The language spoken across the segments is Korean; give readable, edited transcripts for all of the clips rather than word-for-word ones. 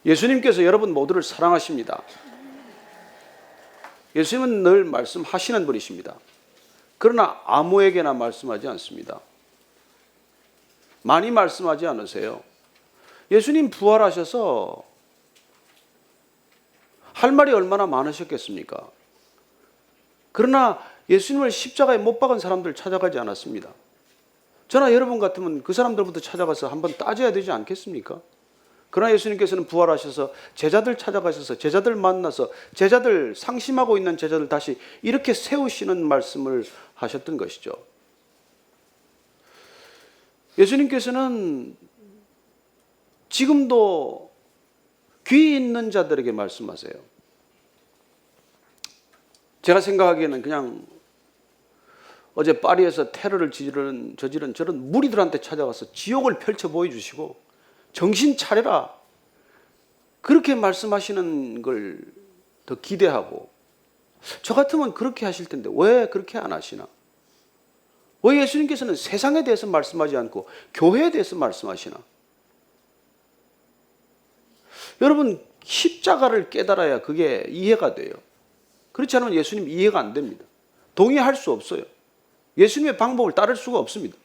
예수님께서 여러분 모두를 사랑하십니다. 예수님은 늘 말씀하시는 분이십니다. 그러나 아무에게나 말씀하지 않습니다. 많이 말씀하지 않으세요. 예수님 부활하셔서 할 말이 얼마나 많으셨겠습니까? 그러나 예수님을 십자가에 못 박은 사람들 찾아가지 않았습니다. 저나 여러분 같으면 그 사람들부터 찾아가서 한번 따져야 되지 않겠습니까? 그러나 예수님께서는 부활하셔서 제자들 찾아가셔서 제자들 만나서 제자들, 상심하고 있는 제자들 다시 이렇게 세우시는 말씀을 하셨던 것이죠. 예수님께서는 지금도 귀 있는 자들에게 말씀하세요. 제가 생각하기에는 그냥 어제 파리에서 테러를 저지른 저런 무리들한테 찾아가서 지옥을 펼쳐 보여주시고 정신 차려라, 그렇게 말씀하시는 걸 더 기대하고, 저 같으면 그렇게 하실 텐데 왜 그렇게 안 하시나? 왜 예수님께서는 세상에 대해서 말씀하지 않고 교회에 대해서 말씀하시나? 여러분, 십자가를 깨달아야 그게 이해가 돼요. 그렇지 않으면 예수님 이해가 안 됩니다. 동의할 수 없어요. 예수님의 방법을 따를 수가 없습니다.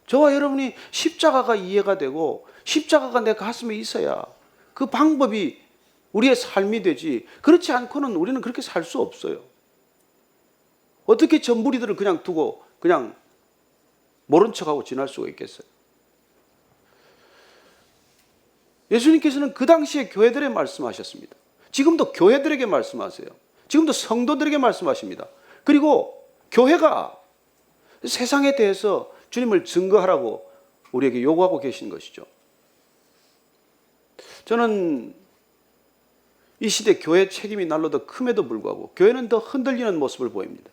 저와 여러분이 십자가가 이해가 되고 십자가가 내 가슴에 있어야 그 방법이 우리의 삶이 되지, 그렇지 않고는 우리는 그렇게 살 수 없어요. 어떻게 저 무리들을 그냥 두고 그냥 모른 척하고 지날 수가 있겠어요? 예수님께서는 그 당시에 교회들에 말씀하셨습니다. 지금도 교회들에게 말씀하세요. 지금도 성도들에게 말씀하십니다. 그리고 교회가 세상에 대해서 주님을 증거하라고 우리에게 요구하고 계신 것이죠. 저는 이 시대 교회 책임이 날로 더 큼에도 불구하고 교회는 더 흔들리는 모습을 보입니다.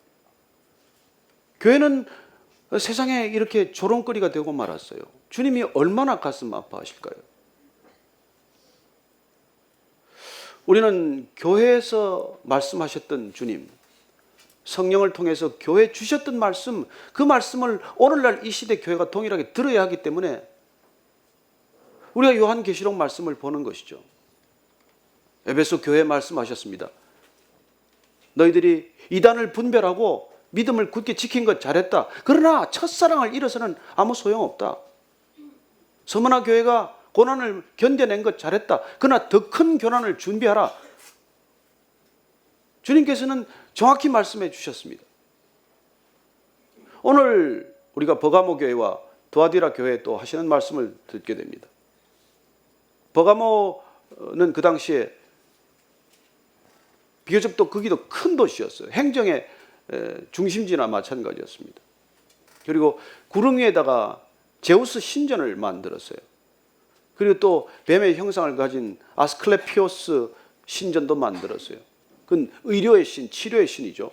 교회는 세상에 이렇게 조롱거리가 되고 말았어요. 주님이 얼마나 가슴 아파하실까요? 우리는 교회에서 말씀하셨던 주님, 성령을 통해서 교회에 주셨던 말씀, 그 말씀을 오늘날 이 시대 교회가 동일하게 들어야 하기 때문에 우리가 요한계시록 말씀을 보는 것이죠. 에베소 교회에 말씀하셨습니다. 너희들이 이단을 분별하고 믿음을 굳게 지킨 것 잘했다. 그러나 첫사랑을 잃어서는 아무 소용없다. 서머나 교회가 고난을 견뎌낸 것 잘했다. 그러나 더 큰 고난을 준비하라. 주님께서는 정확히 말씀해 주셨습니다. 오늘 우리가 버가모 교회와 두아디라 교회에 또 하시는 말씀을 듣게 됩니다. 버가모는 그 당시에 비교적 또 거기도 큰 도시였어요. 행정의 중심지나 마찬가지였습니다. 그리고 구름 위에다가 제우스 신전을 만들었어요. 그리고 또 뱀의 형상을 가진 아스클레피오스 신전도 만들었어요. 그건 의료의 신, 치료의 신이죠.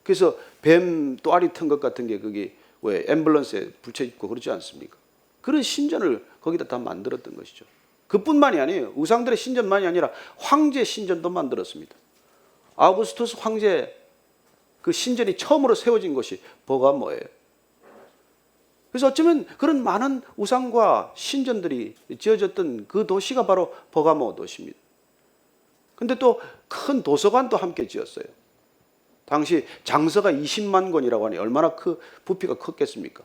그래서 뱀 또아리 튼 것 같은 게 거기 왜 앰뷸런스에 붙여 있고 그러지 않습니까? 그런 신전을 거기다 다 만들었던 것이죠. 그뿐만이 아니에요. 우상들의 신전만이 아니라 황제 신전도 만들었습니다. 아우구스투스 황제 그 신전이 처음으로 세워진 곳이 버가모예요. 그래서 어쩌면 그런 많은 우상과 신전들이 지어졌던 그 도시가 바로 버가모 도시입니다. 근데 또 큰 도서관도 함께 지었어요. 당시 장서가 20만 권이라고 하니 얼마나 부피가 컸겠습니까?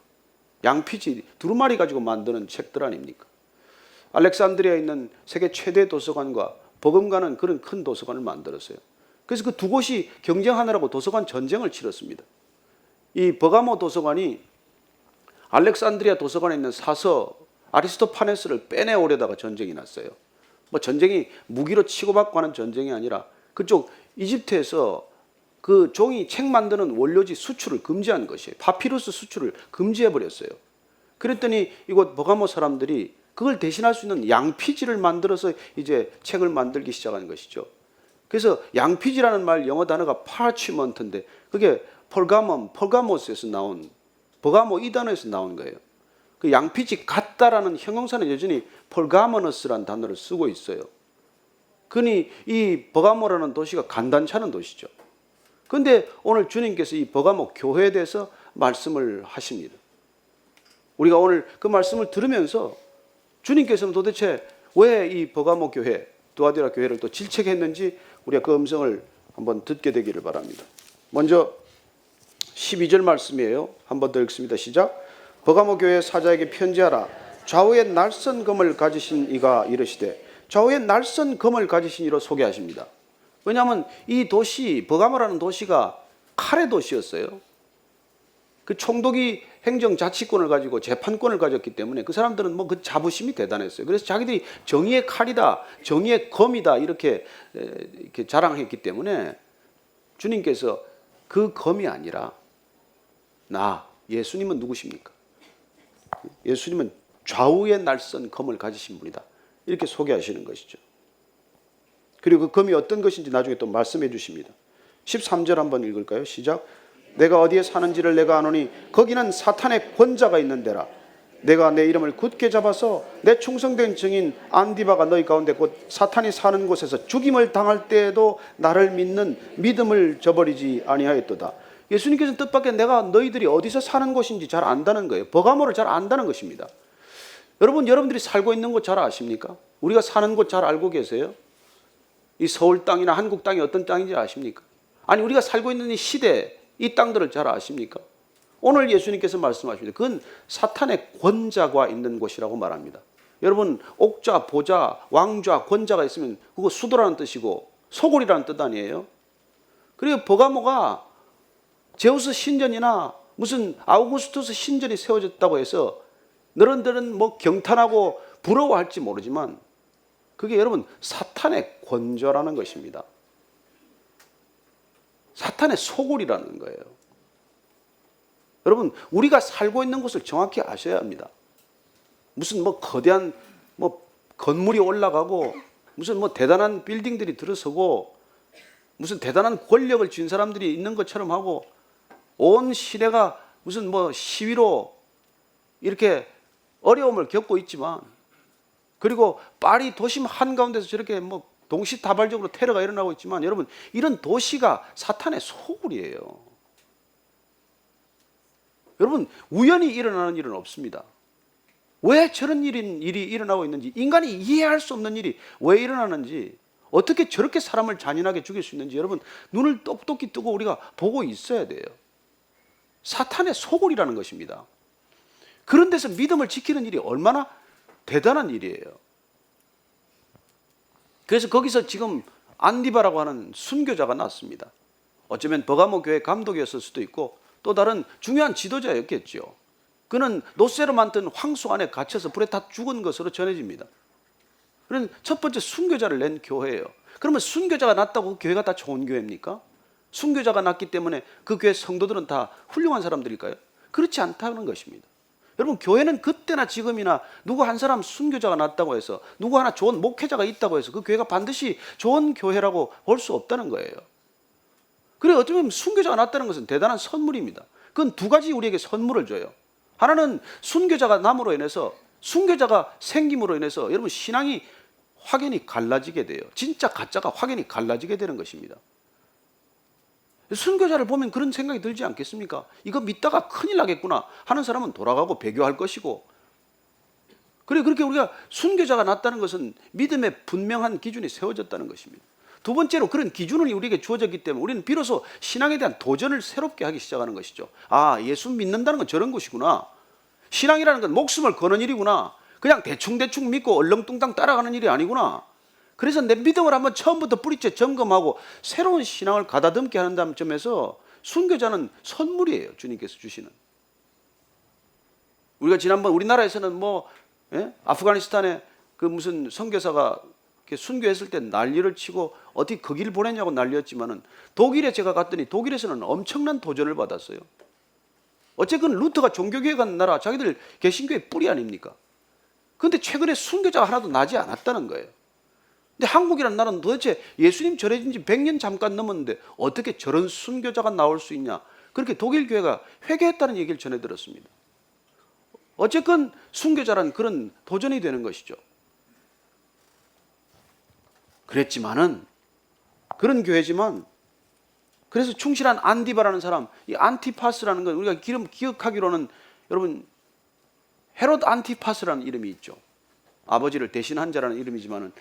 양피지 두루마리 가지고 만드는 책들 아닙니까? 알렉산드리아에 있는 세계 최대 도서관과 버금가는 그런 큰 도서관을 만들었어요. 그래서 그 두 곳이 경쟁하느라고 도서관 전쟁을 치렀습니다. 이 버가모 도서관이 알렉산드리아 도서관에 있는 사서 아리스토파네스를 빼내오려다가 전쟁이 났어요. 뭐 전쟁이 무기로 치고받고 하는 전쟁이 아니라 그쪽 이집트에서 그 종이 책 만드는 원료지 수출을 금지한 것이에요. 파피루스 수출을 금지해버렸어요. 그랬더니 이곳 버가모 사람들이 그걸 대신할 수 있는 양피지를 만들어서 이제 책을 만들기 시작한 것이죠. 그래서 양피지라는 말 영어 단어가 parchment인데 그게 폴가모스에서 나온, 버가모 이 단어에서 나온 거예요. 그 양피지 같다라는 형용사는 여전히 폴가모너스라는 단어를 쓰고 있어요. 그러니 이 버가모라는 도시가 간단찮은 도시죠. 그런데 오늘 주님께서 이 버가모 교회에 대해서 말씀을 하십니다. 우리가 오늘 그 말씀을 들으면서 주님께서는 도대체 왜 이 버가모 교회, 두아디라 교회를 또 질책했는지 우리가 그 음성을 한번 듣게 되기를 바랍니다. 먼저 12절 말씀이에요. 한 번 더 읽습니다. 시작. 버가모 교회 사자에게 편지하라. 좌우에 날선 검을 가지신 이가 이르시되, 좌우에 날선 검을 가지신 이로 소개하십니다. 왜냐하면 이 도시, 버가모라는 도시가 칼의 도시였어요. 그 총독이 행정자치권을 가지고 재판권을 가졌기 때문에 그 사람들은 뭐 그 자부심이 대단했어요. 그래서 자기들이 정의의 칼이다, 정의의 검이다 이렇게 자랑했기 때문에 주님께서 그 검이 아니라 예수님은 누구십니까? 예수님은 좌우에 날선 검을 가지신 분이다. 이렇게 소개하시는 것이죠. 그리고 그 검이 어떤 것인지 나중에 또 말씀해 주십니다. 13절 한번 읽을까요? 시작. 내가 어디에 사는지를 내가 아노니 거기는 사탄의 권자가 있는 데라. 내가 내 이름을 굳게 잡아서 내 충성된 증인 안디바가 너희 가운데 곧 사탄이 사는 곳에서 죽임을 당할 때에도 나를 믿는 믿음을 저버리지 아니하였도다. 예수님께서는 뜻밖의 내가 너희들이 어디서 사는 곳인지 잘 안다는 거예요. 버가모를 잘 안다는 것입니다. 여러분들이 살고 있는 곳 잘 아십니까? 우리가 사는 곳 잘 알고 계세요? 이 서울 땅이나 한국 땅이 어떤 땅인지 아십니까? 아니 우리가 살고 있는 이 시대, 이 땅들을 잘 아십니까? 오늘 예수님께서 말씀하십니다. 그건 사탄의 권자가 있는 곳이라고 말합니다. 여러분 옥좌, 보좌, 왕좌, 권자가 있으면 그거 수도라는 뜻이고 소굴이라는 뜻 아니에요? 그리고 버가모가 제우스 신전이나 무슨 아우구스투스 신전이 세워졌다고 해서 너른들은 뭐 경탄하고 부러워할지 모르지만 그게 여러분 사탄의 권좌라는 것입니다. 사탄의 소굴이라는 거예요. 여러분 우리가 살고 있는 곳을 정확히 아셔야 합니다. 무슨 뭐 거대한 뭐 건물이 올라가고 무슨 뭐 대단한 빌딩들이 들어서고 무슨 대단한 권력을 쥔 사람들이 있는 것처럼 하고 온 시대가 무슨 뭐 시위로 이렇게 어려움을 겪고 있지만 그리고 파리 도심 한가운데서 저렇게 뭐 동시다발적으로 테러가 일어나고 있지만 여러분 이런 도시가 사탄의 소굴이에요. 여러분 우연히 일어나는 일은 없습니다. 왜 저런 일이 일어나고 있는지 인간이 이해할 수 없는 일이 왜 일어나는지 어떻게 저렇게 사람을 잔인하게 죽일 수 있는지 여러분 눈을 똑똑히 뜨고 우리가 보고 있어야 돼요. 사탄의 소굴이라는 것입니다. 그런 데서 믿음을 지키는 일이 얼마나 대단한 일이에요. 그래서 거기서 지금 안디바라고 하는 순교자가 났습니다. 어쩌면 버가모 교회 감독이었을 수도 있고 또 다른 중요한 지도자였겠죠. 그는 노쇠로 만든 황소 안에 갇혀서 불에 다 죽은 것으로 전해집니다. 그런 첫 번째 순교자를 낸 교회예요. 그러면 순교자가 났다고 그 교회가 다 좋은 교회입니까? 순교자가 났기 때문에 그 교회 성도들은 다 훌륭한 사람들일까요? 그렇지 않다는 것입니다. 여러분 교회는 그때나 지금이나 누구 한 사람 순교자가 났다고 해서 누구 하나 좋은 목회자가 있다고 해서 그 교회가 반드시 좋은 교회라고 볼 수 없다는 거예요. 그래 어쩌면 순교자가 났다는 것은 대단한 선물입니다. 그건 두 가지 우리에게 선물을 줘요. 하나는 순교자가 남으로 인해서 순교자가 생김으로 인해서 여러분 신앙이 확연히 갈라지게 돼요. 진짜 가짜가 확연히 갈라지게 되는 것입니다. 순교자를 보면 그런 생각이 들지 않겠습니까? 이거 믿다가 큰일 나겠구나 하는 사람은 돌아가고 배교할 것이고 그렇게 우리가 순교자가 났다는 것은 믿음의 분명한 기준이 세워졌다는 것입니다. 두 번째로 그런 기준이 우리에게 주어졌기 때문에 우리는 비로소 신앙에 대한 도전을 새롭게 하기 시작하는 것이죠. 아, 예수 믿는다는 건 저런 것이구나. 신앙이라는 건 목숨을 거는 일이구나. 그냥 대충 믿고 얼렁뚱땅 따라가는 일이 아니구나. 그래서 내 믿음을 한번 처음부터 뿌리째 점검하고 새로운 신앙을 가다듬게 하는 점에서 순교자는 선물이에요. 주님께서 주시는. 우리가 지난번 우리나라에서는 아프가니스탄에 그 무슨 선교사가 순교했을 때 난리를 치고 어떻게 그 길 보냈냐고 난리였지만은 독일에 제가 갔더니 독일에서는 엄청난 도전을 받았어요. 어쨌든 루터가 종교교회 간 나라 자기들 개신교의 뿌리 아닙니까? 그런데 최근에 순교자가 하나도 나지 않았다는 거예요. 근데 한국이라는 나라는 도대체 예수님 전해진 지 100년 잠깐 넘었는데 어떻게 저런 순교자가 나올 수 있냐? 그렇게 독일 교회가 회개했다는 얘기를 전해 들었습니다. 어쨌건 순교자란 그런 도전이 되는 것이죠. 그랬지만은 그런 교회지만 그래서 충실한 안디바라는 사람, 이 안티파스라는 건 우리가 기억하기로는 여러분 헤롯 안티파스라는 이름이 있죠. 아버지를 대신한 자라는 이름이지만은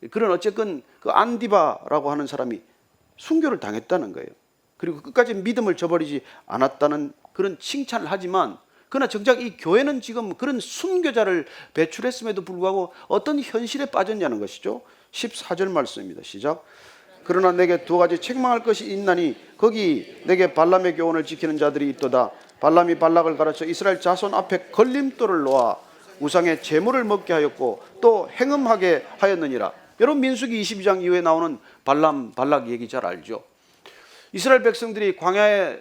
그런 어쨌건 그 안디바라고 하는 사람이 순교를 당했다는 거예요. 그리고 끝까지 믿음을 저버리지 않았다는 그런 칭찬을 하지만 그러나 정작 이 교회는 지금 그런 순교자를 배출했음에도 불구하고 어떤 현실에 빠졌냐는 것이죠. 14절 말씀입니다. 시작. 그러나 내게 두 가지 책망할 것이 있나니 거기 내게 발람의 교훈을 지키는 자들이 있도다. 발람이 발락을 가르쳐 이스라엘 자손 앞에 걸림돌을 놓아 우상의 제물을 먹게 하였고 또 행음하게 하였느니라. 여러분 민수기 22장 이후에 나오는 발락 얘기 잘 알죠. 이스라엘 백성들이 광야에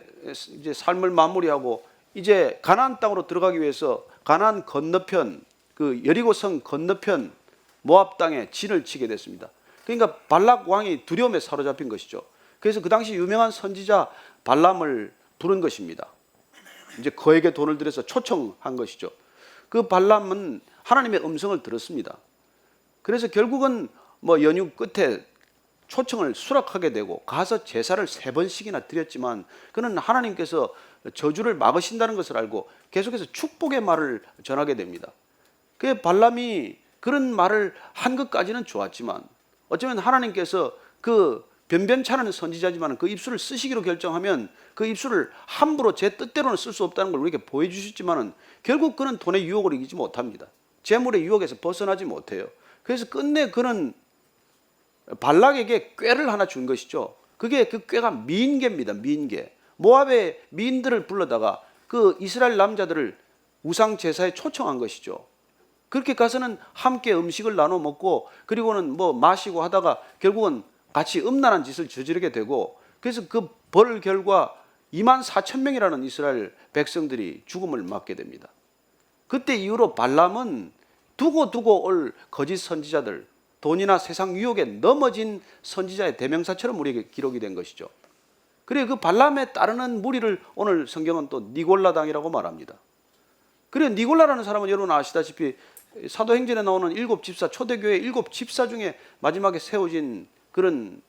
이제 삶을 마무리하고 이제 가나안 땅으로 들어가기 위해서 가나안 건너편 그 여리고성 건너편 모압 땅에 진을 치게 됐습니다. 그러니까 발락 왕이 두려움에 사로잡힌 것이죠. 그래서 그 당시 유명한 선지자 발람을 부른 것입니다. 이제 그에게 돈을 들여서 초청한 것이죠. 그 발람은 하나님의 음성을 들었습니다. 그래서 결국은 뭐 연휴 끝에 초청을 수락하게 되고 가서 제사를 3번씩이나 드렸지만 그는 하나님께서 저주를 막으신다는 것을 알고 계속해서 축복의 말을 전하게 됩니다. 그 발람이 그런 말을 한 것까지는 좋았지만 어쩌면 하나님께서 그 변변찮은 선지자지만 그 입술을 쓰시기로 결정하면 그 입술을 함부로 제 뜻대로는 쓸 수 없다는 걸 우리에게 보여주셨지만은 결국 그는 돈의 유혹을 이기지 못합니다. 재물의 유혹에서 벗어나지 못해요. 그래서 끝내 그는 발락에게 꾀를 하나 준 것이죠. 그게 그 꾀가 미인계입니다. 미인계. 모압의 미인들을 불러다가 그 이스라엘 남자들을 우상 제사에 초청한 것이죠. 그렇게 가서는 함께 음식을 나눠 먹고 그리고는 뭐 마시고 하다가 결국은 같이 음란한 짓을 저지르게 되고 그래서 그 벌 결과 24,000명이라는 이스라엘 백성들이 죽음을 맞게 됩니다. 그때 이후로 발람은 두고 올 거짓 선지자들, 돈이나 세상 유혹에 넘어진 선지자의 대명사처럼 우리에게 기록이 된 것이죠. 그래 그 발람에 따르는 무리를 오늘 성경은 또 니골라당이라고 말합니다. 그래 니골라라는 사람은 여러분 아시다시피 사도행전에 나오는 7집사, 초대교회 7집사 중에 마지막에 세워진 그런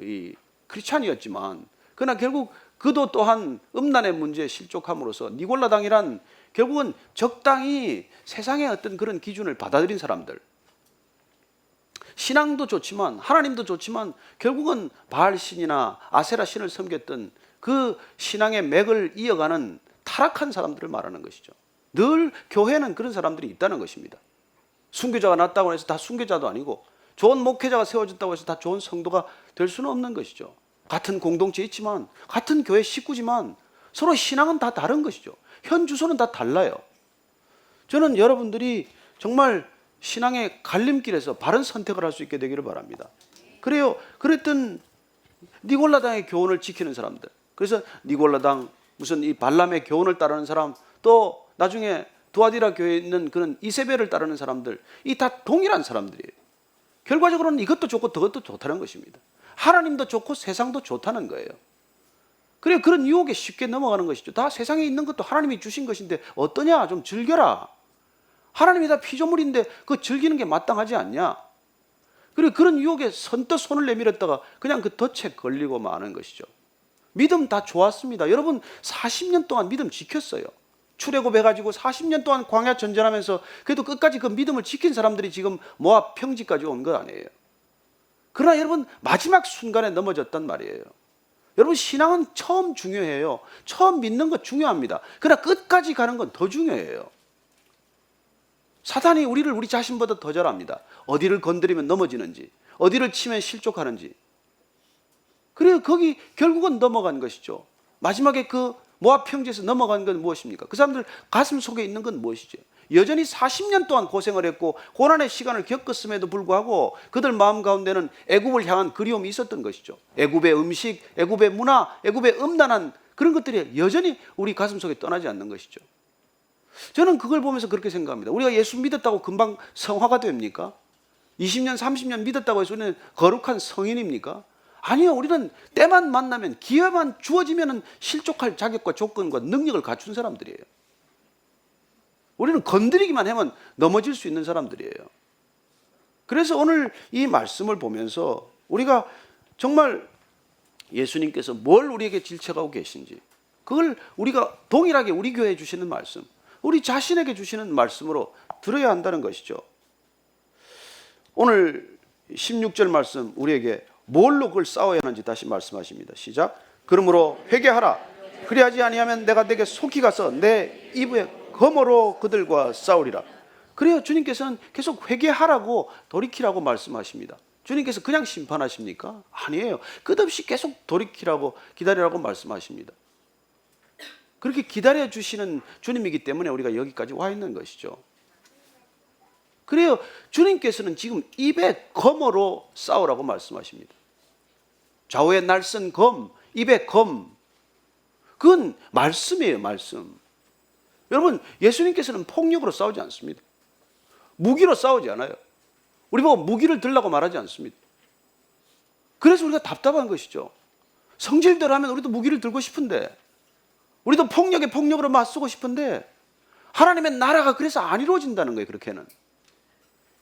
이 크리스찬이었지만 그러나 결국 그도 또한 음란의 문제에 실족함으로써 니골라당이란 결국은 적당히 세상의 어떤 그런 기준을 받아들인 사람들, 신앙도 좋지만 하나님도 좋지만 결국은 바알 신이나 아세라 신을 섬겼던 그 신앙의 맥을 이어가는 타락한 사람들을 말하는 것이죠. 늘 교회는 그런 사람들이 있다는 것입니다. 순교자가 났다고 해서 다 순교자도 아니고 좋은 목회자가 세워졌다고 해서 다 좋은 성도가 될 수는 없는 것이죠. 같은 공동체에 있지만 같은 교회 식구지만 서로 신앙은 다 다른 것이죠. 현 주소는 다 달라요. 저는 여러분들이 정말 신앙의 갈림길에서 바른 선택을 할 수 있게 되기를 바랍니다. 그래요. 그랬던 니골라당의 교훈을 지키는 사람들, 그래서 니골라당 무슨 이 발람의 교훈을 따르는 사람, 또 나중에 두아디라 교회에 있는 그런 이세벨을 따르는 사람들, 이 다 동일한 사람들이에요. 결과적으로는 이것도 좋고 저것도 좋다는 것입니다. 하나님도 좋고 세상도 좋다는 거예요. 그래 그런 유혹에 쉽게 넘어가는 것이죠. 다 세상에 있는 것도 하나님이 주신 것인데 어떠냐, 좀 즐겨라. 하나님이 다 피조물인데 그 즐기는 게 마땅하지 않냐. 그리고 그런 유혹에 선뜻 손을 내밀었다가 그냥 그 덫에 걸리고 마는 것이죠. 믿음 다 좋았습니다. 여러분 40년 동안 믿음 지켰어요. 출애굽해가지고 40년 동안 광야 전전하면서 그래도 끝까지 그 믿음을 지킨 사람들이 지금 모압 평지까지 온 거 아니에요. 그러나 여러분 마지막 순간에 넘어졌단 말이에요. 여러분 신앙은 처음 중요해요. 처음 믿는 거 중요합니다. 그러나 끝까지 가는 건 더 중요해요. 사탄이 우리를 우리 자신보다 더 잘 압니다. 어디를 건드리면 넘어지는지, 어디를 치면 실족하는지. 그래서 거기 결국은 넘어간 것이죠. 마지막에 그 모압 평지에서 넘어간 건 무엇입니까? 그 사람들 가슴 속에 있는 건 무엇이죠? 여전히 40년 동안 고생을 했고 고난의 시간을 겪었음에도 불구하고 그들 마음 가운데는 애굽을 향한 그리움이 있었던 것이죠. 애굽의 음식, 애굽의 문화, 애굽의 음란한 그런 것들이 여전히 우리 가슴 속에 떠나지 않는 것이죠. 저는 그걸 보면서 그렇게 생각합니다. 우리가 예수 믿었다고 금방 성화가 됩니까? 20년, 30년 믿었다고 해서 우리는 거룩한 성인입니까? 아니요. 우리는 때만 만나면, 기회만 주어지면 실족할 자격과 조건과 능력을 갖춘 사람들이에요. 우리는 건드리기만 하면 넘어질 수 있는 사람들이에요. 그래서 오늘 이 말씀을 보면서 우리가 정말 예수님께서 뭘 우리에게 질책하고 계신지, 그걸 우리가 동일하게 우리 교회에 주시는 말씀, 우리 자신에게 주시는 말씀으로 들어야 한다는 것이죠. 오늘 16절 말씀 우리에게 뭘로 그걸 싸워야 하는지 다시 말씀하십니다. 시작. 그러므로 회개하라. 그리하지 아니하면 내가 내게 속히 가서 내 입의 검으로 그들과 싸우리라. 그래요. 주님께서는 계속 회개하라고 돌이키라고 말씀하십니다. 주님께서 그냥 심판하십니까? 아니에요. 끝없이 계속 돌이키라고 기다리라고 말씀하십니다. 그렇게 기다려 주시는 주님이기 때문에 우리가 여기까지 와 있는 것이죠. 그래요. 주님께서는 지금 입의 검으로 싸우라고 말씀하십니다. 좌우에 날선 검, 입의 검. 그건 말씀이에요, 말씀. 여러분, 예수님께서는 폭력으로 싸우지 않습니다. 무기로 싸우지 않아요. 우리 보고 무기를 들라고 말하지 않습니다. 그래서 우리가 답답한 것이죠. 성질대로 하면 우리도 무기를 들고 싶은데, 우리도 폭력에 폭력으로 맞서고 싶은데, 하나님의 나라가 그래서 안 이루어진다는 거예요, 그렇게는.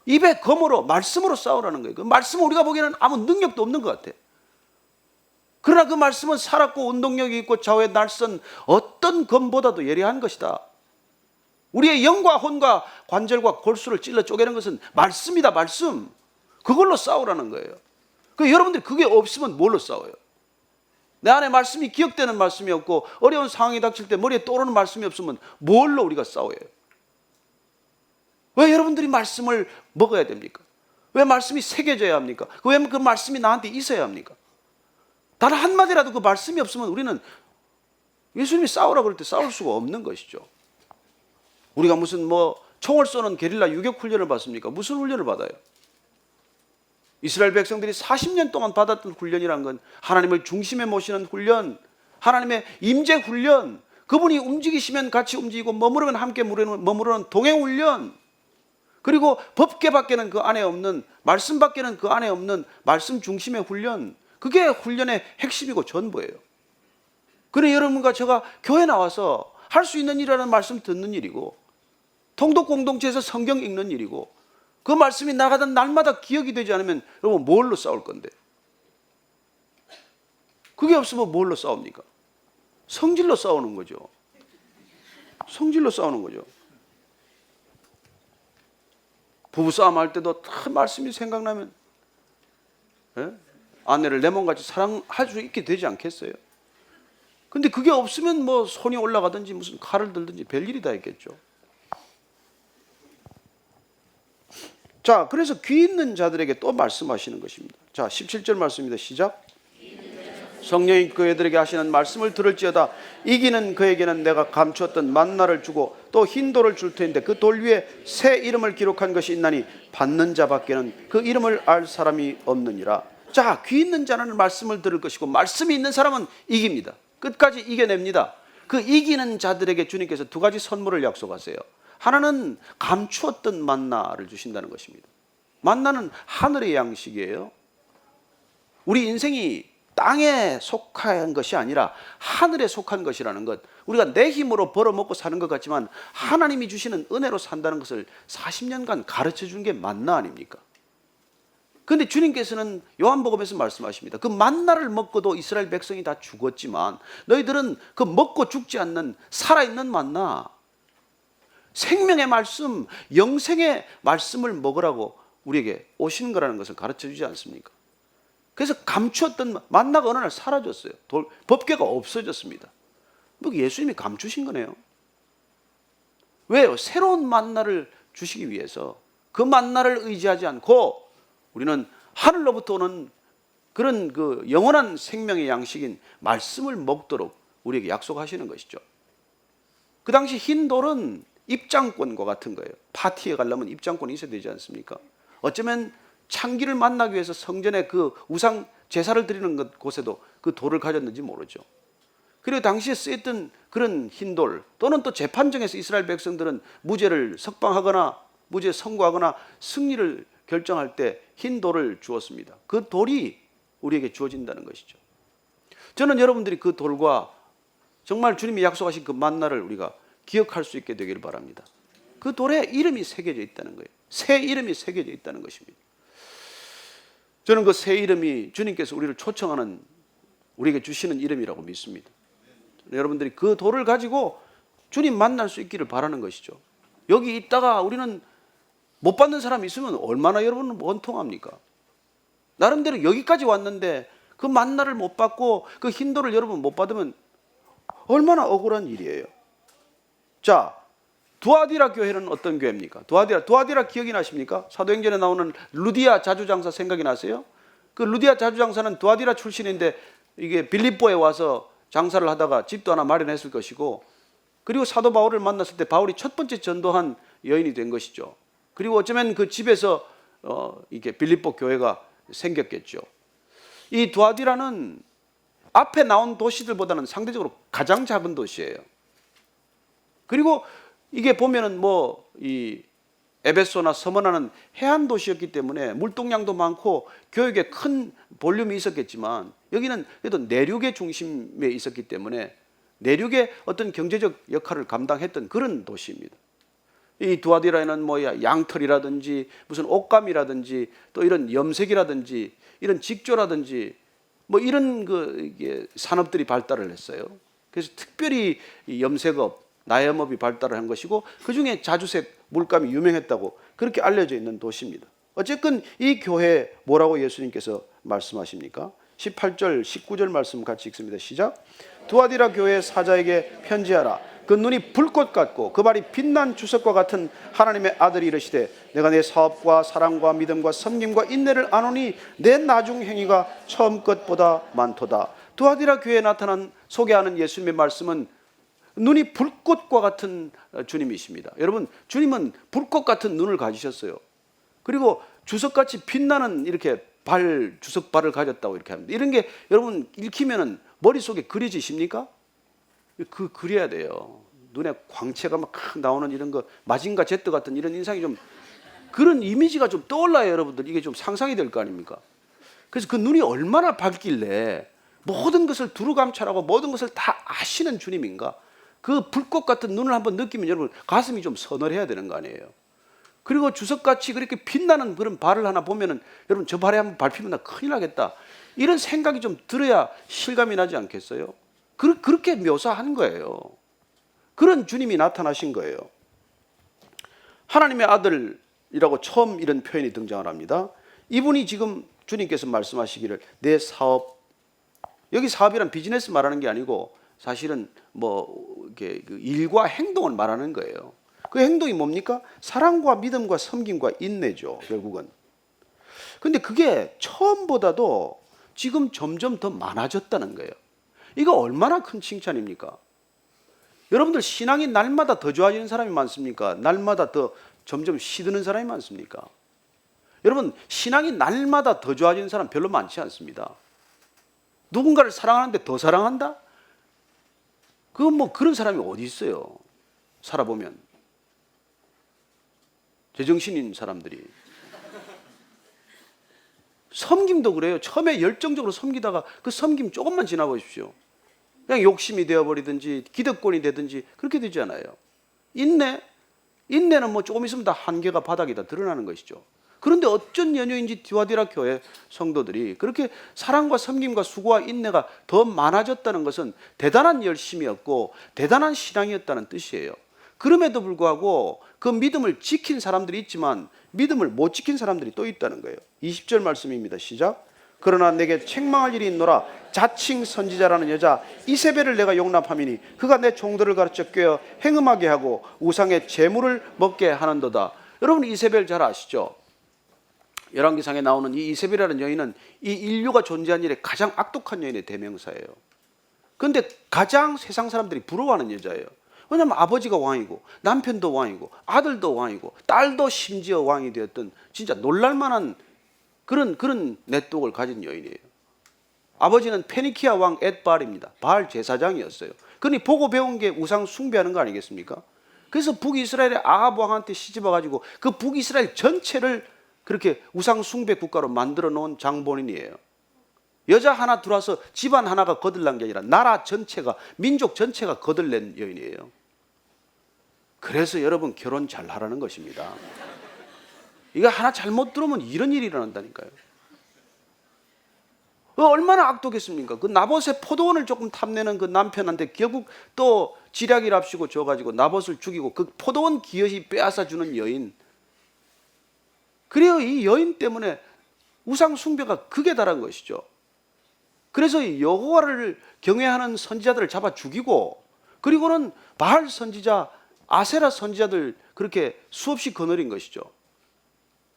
입의 검으로, 말씀으로 싸우라는 거예요. 그 말씀은 우리가 보기에는 아무 능력도 없는 것 같아요. 그러나 그 말씀은 살았고 운동력이 있고 좌우에 날선 어떤 검보다도 예리한 것이다. 우리의 영과 혼과 관절과 골수를 찔러 쪼개는 것은 말씀이다, 말씀. 그걸로 싸우라는 거예요. 여러분들이 그게 없으면 뭘로 싸워요? 내 안에 말씀이 기억되는 말씀이 없고 어려운 상황이 닥칠 때 머리에 떠오르는 말씀이 없으면 뭘로 우리가 싸워요? 왜 여러분들이 말씀을 먹어야 됩니까? 왜 말씀이 새겨져야 합니까? 왜 그 말씀이 나한테 있어야 합니까? 단 한마디라도 그 말씀이 없으면 우리는 예수님이 싸우라고 그럴 때 싸울 수가 없는 것이죠. 우리가 무슨 총을 쏘는 게릴라 유격 훈련을 받습니까? 무슨 훈련을 받아요? 이스라엘 백성들이 40년 동안 받았던 훈련이란 건 하나님을 중심에 모시는 훈련, 하나님의 임재 훈련, 그분이 움직이시면 같이 움직이고 머무르면 함께 머무르는 동행 훈련, 그리고 법계밖에는 그 안에 없는, 말씀밖에는 그 안에 없는 말씀 중심의 훈련, 그게 훈련의 핵심이고 전부예요. 그래 여러분과 제가 교회 나와서 할 수 있는 일이라는 말씀 듣는 일이고, 통독 공동체에서 성경 읽는 일이고, 그 말씀이 나가던 날마다 기억이 되지 않으면 여러분 뭘로 싸울 건데? 그게 없으면 뭘로 싸웁니까? 성질로 싸우는 거죠. 성질로 싸우는 거죠. 부부싸움 할 때도 다 말씀이 생각나면 아내를 내 몸같이 사랑할 수 있게 되지 않겠어요? 근데 그게 없으면 손이 올라가든지 무슨 칼을 들든지 별일이 다 있겠죠. 자, 그래서 귀 있는 자들에게 또 말씀하시는 것입니다. 자, 17절 말씀입니다. 시작. 성령이 그애들에게 하시는 말씀을 들을지어다. 이기는 그에게는 내가 감추었던 만나를 주고 또 흰 돌을 줄 터인데 그 돌 위에 새 이름을 기록한 것이 있나니 받는 자밖에는 그 이름을 알 사람이 없느니라. 자, 귀 있는 자는 말씀을 들을 것이고 말씀이 있는 사람은 이깁니다. 끝까지 이겨냅니다. 그 이기는 자들에게 주님께서 두 가지 선물을 약속하세요. 하나는 감추었던 만나를 주신다는 것입니다. 만나는 하늘의 양식이에요. 우리 인생이 땅에 속한 것이 아니라 하늘에 속한 것이라는 것, 우리가 내 힘으로 벌어먹고 사는 것 같지만 하나님이 주시는 은혜로 산다는 것을 40년간 가르쳐 준 게 만나 아닙니까? 그런데 주님께서는 요한복음에서 말씀하십니다. 그 만나를 먹고도 이스라엘 백성이 다 죽었지만 너희들은 그 먹고 죽지 않는 살아있는 만나, 생명의 말씀, 영생의 말씀을 먹으라고 우리에게 오시는 거라는 것을 가르쳐 주지 않습니까? 그래서 감추었던 만나가 어느 날 사라졌어요. 법궤가 없어졌습니다. 예수님이 감추신 거네요. 왜요? 새로운 만나를 주시기 위해서 그 만나를 의지하지 않고 우리는 하늘로부터 오는 그런 그 영원한 생명의 양식인 말씀을 먹도록 우리에게 약속하시는 것이죠. 그 당시 흰 돌은 입장권과 같은 거예요. 파티에 가려면 입장권이 있어야 되지 않습니까? 어쩌면 창기를 만나기 위해서 성전에 그 우상 제사를 드리는 곳에도 그 돌을 가졌는지 모르죠. 그리고 당시에 쓰였던 그런 흰 돌, 또는 또 재판정에서 이스라엘 백성들은 무죄를 석방하거나 무죄 선고하거나 승리를 결정할 때 흰 돌을 주었습니다. 그 돌이 우리에게 주어진다는 것이죠. 저는 여러분들이 그 돌과 정말 주님이 약속하신 그 만나를 우리가 기억할 수 있게 되기를 바랍니다. 그 돌에 이름이 새겨져 있다는 거예요. 새 이름이 새겨져 있다는 것입니다. 저는 그 새 이름이 주님께서 우리를 초청하는, 우리에게 주시는 이름이라고 믿습니다. 여러분들이 그 돌을 가지고 주님 만날 수 있기를 바라는 것이죠. 여기 있다가 우리는 못 받는 사람이 있으면 얼마나 여러분은 원통합니까? 나름대로 여기까지 왔는데 그 만나를 못 받고 그 힌도를 여러분 못 받으면 얼마나 억울한 일이에요. 자, 두아디라 교회는 어떤 교회입니까? 두아디라 기억이 나십니까? 사도행전에 나오는 루디아 자주장사 생각이 나세요? 그 루디아 자주장사는 두아디라 출신인데 이게 빌립보에 와서 장사를 하다가 집도 하나 마련했을 것이고, 그리고 사도 바울을 만났을 때 바울이 첫 번째 전도한 여인이 된 것이죠. 그리고 어쩌면 그 집에서 이게 빌립보 교회가 생겼겠죠. 이 두아디라는 앞에 나온 도시들보다는 상대적으로 가장 작은 도시예요. 그리고 이게 보면은 뭐 이 에베소나 서머나는 해안 도시였기 때문에 물동량도 많고 교육에 큰 볼륨이 있었겠지만, 여기는 그래도 내륙의 중심에 있었기 때문에 내륙의 어떤 경제적 역할을 감당했던 그런 도시입니다. 이 두아디라에는 뭐야 양털이라든지 무슨 옷감이라든지 또 이런 염색이라든지 이런 직조라든지 뭐 이런 이게 산업들이 발달을 했어요. 그래서 특별히 이 염색업, 나염업이 발달을 한 것이고, 그 중에 자주색 물감이 유명했다고 그렇게 알려져 있는 도시입니다. 어쨌든 이 교회에 뭐라고 예수님께서 말씀하십니까? 18절, 19절 말씀 같이 읽습니다. 시작. 두아디라 교회 사자에게 편지하라. 그 눈이 불꽃 같고 그 발이 빛난 주석과 같은 하나님의 아들이 이르시되, 내가 내 사업과 사랑과 믿음과 섬김과 인내를 아노니 내 나중 행위가 처음 것보다 많도다. 두아디라 교회에 나타난 소개하는 예수님의 말씀은 눈이 불꽃과 같은 주님이십니다. 여러분, 주님은 불꽃 같은 눈을 가지셨어요. 그리고 주석같이 빛나는 이렇게 주석발을 가졌다고 이렇게 합니다. 이런 게 여러분 읽히면은 머릿속에 그려지십니까? 그려야 돼요. 눈에 광채가 막 나오는 이런 거, 마징가 제트 같은 이런 인상이 좀, 그런 이미지가 좀 떠올라요, 여러분들. 이게 좀 상상이 될 거 아닙니까? 그래서 그 눈이 얼마나 밝길래 모든 것을 두루감찰하고 모든 것을 다 아시는 주님인가? 그 불꽃 같은 눈을 한번 느끼면 여러분 가슴이 좀 서늘해야 되는 거 아니에요? 그리고 주석같이 그렇게 빛나는 그런 발을 하나 보면은 여러분 저 발에 한번 밟히면 나 큰일 나겠다, 이런 생각이 좀 들어야 실감이 나지 않겠어요? 그렇게 묘사한 거예요. 그런 주님이 나타나신 거예요. 하나님의 아들이라고 처음 이런 표현이 등장을 합니다. 이분이 지금 주님께서 말씀하시기를 내 사업, 여기 사업이란 비즈니스 말하는 게 아니고 사실은 뭐 이렇게 그 일과 행동을 말하는 거예요. 그 행동이 뭡니까? 사랑과 믿음과 섬김과 인내죠, 결국은. 근데 그게 처음보다도 지금 점점 더 많아졌다는 거예요. 이거 얼마나 큰 칭찬입니까? 여러분들 신앙이 날마다 더 좋아지는 사람이 많습니까? 날마다 더 점점 시드는 사람이 많습니까? 여러분, 신앙이 날마다 더 좋아지는 사람 별로 많지 않습니다. 누군가를 사랑하는데 더 사랑한다? 그건 뭐 그런 사람이 어디 있어요? 살아보면 제정신인 사람들이. 섬김도 그래요. 처음에 열정적으로 섬기다가 그 섬김 조금만 지나보십시오. 그냥 욕심이 되어버리든지 기득권이 되든지 그렇게 되지 않아요. 인내는 뭐 조금 있으면 다 한계가 바닥이다 드러나는 것이죠. 그런데 어쩐 연유인지 디와디라 교회 성도들이 그렇게 사랑과 섬김과 수고와 인내가 더 많아졌다는 것은 대단한 열심이었고 대단한 신앙이었다는 뜻이에요. 그럼에도 불구하고 그 믿음을 지킨 사람들이 있지만 믿음을 못 지킨 사람들이 또 있다는 거예요. 20절 말씀입니다. 시작. 그러나 내게 책망할 일이 있노라. 자칭 선지자라는 여자 이세벨을 내가 용납함이니 그가 내 종들을 가르쳐 꿰어 행음하게 하고 우상의 제물을 먹게 하는도다. 여러분 이세벨 잘 아시죠? 열왕기상에 나오는 이 이세벨이라는 여인은 이 인류가 존재한 일에 가장 악독한 여인의 대명사예요. 그런데 가장 세상 사람들이 부러워하는 여자예요. 왜냐하면 아버지가 왕이고 남편도 왕이고 아들도 왕이고 딸도 심지어 왕이 되었던 진짜 놀랄만한 그런 내똑을 가진 여인이에요. 아버지는 페니키아 왕 엣발입니다. 바알 제사장이었어요. 그러니 보고 배운 게 우상 숭배하는 거 아니겠습니까? 그래서 북이스라엘의 아합 왕한테 시집와가지고 그 북이스라엘 전체를 그렇게 우상 숭배 국가로 만들어 놓은 장본인이에요. 여자 하나 들어와서 집안 하나가 거들난 게 아니라 나라 전체가, 민족 전체가 거들낸 여인이에요. 그래서 여러분 결혼 잘 하라는 것입니다. 이거 하나 잘못 들으면 이런 일이 일어난다니까요. 얼마나 악독했습니까? 그 나봇의 포도원을 조금 탐내는 그 남편한테 결국 또 지략이랍시고 줘가지고 나봇을 죽이고 그 포도원 기어이 빼앗아 주는 여인. 그래요. 이 여인 때문에 우상 숭배가 극에 달한 것이죠. 그래서 여호와를 경외하는 선지자들을 잡아 죽이고, 그리고는 바알 선지자, 아세라 선지자들 그렇게 수없이 거느린 것이죠.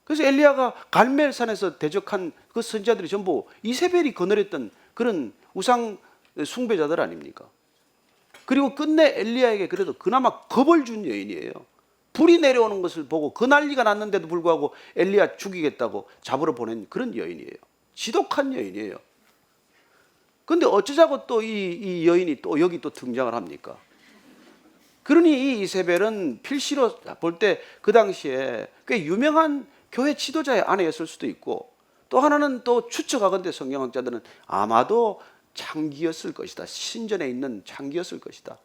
그래서 엘리야가 갈멜산에서 대적한 그 선지자들이 전부 이세벨이 거느렸던 그런 우상 숭배자들 아닙니까? 그리고 끝내 엘리야에게 그래도 그나마 겁을 준 여인이에요. 불이 내려오는 것을 보고 그 난리가 났는데도 불구하고 엘리야 죽이겠다고 잡으러 보낸 그런 여인이에요. 지독한 여인이에요. 근데 어쩌자고 또 이 여인이 또 여기 또 등장을 합니까? 그러니 이 이세벨은 필시로 볼 때 그 당시에 꽤 유명한 교회 지도자의 아내였을 수도 있고, 또 하나는 또 추측하건대 성경학자들은 아마도 창기였을 것이다. 신전에 있는 창기였을 것이다.